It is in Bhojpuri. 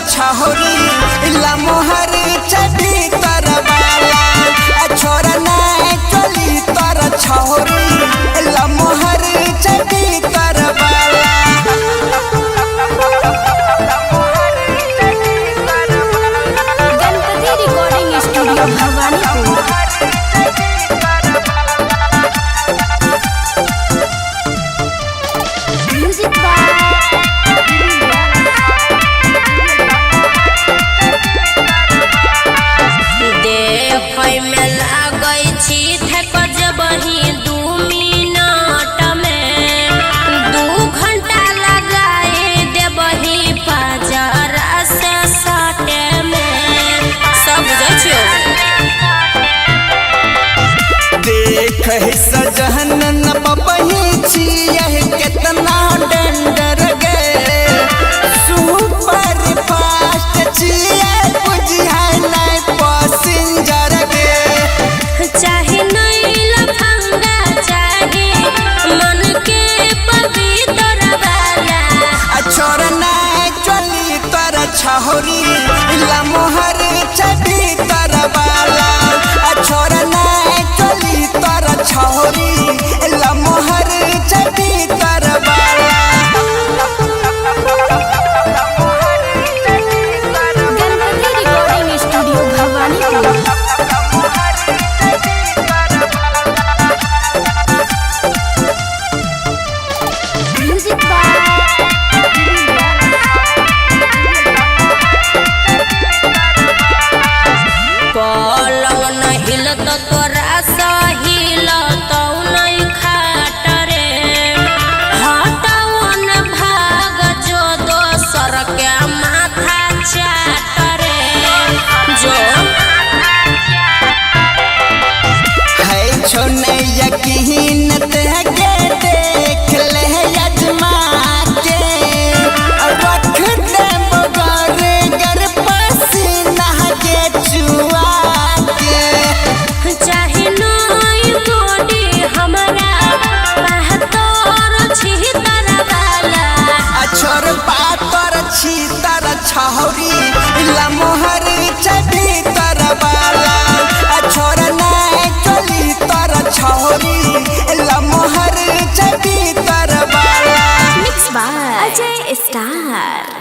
छहोरी लमोहर चढ़ी तरवाला छोरा ना चली तर छहोरी लमोहर चढ़ी तरवाला। Ganpati recording studio Bhawanipur. Music सजहन न पपही छिए कितना डेंडर गे सुपर फास्ट छिए बुझिया नहीं पैसेंजर गे चाहे नहीं लफंगा चाहे मन के पवित्र वाला छोरा ना चली तर छहोरी लमोहर चढ़ी तरवाला छोरा ना चली तर छहोरी लमोहर चढ़ी तरवाला। Ganpati recording studio Bhawanipur. Music पलंग न हिलत तोरा सहिल तो नहीं खाट रे हटवन भाग जो दोसर के माथा चाट रे जो है छो नहीं यकीन तेगे देख ले अजमा के रख दे बगर गर पसीना के चुआ के चाहे नई गोडी हमरा पातर छी तरवाला छोर पातर छी तर छहोरी लमोहर चढ़ी तरवाला छोर ना चली तर छहोरी लमोहर चढ़ी तरवाला। Mix by Ajay star.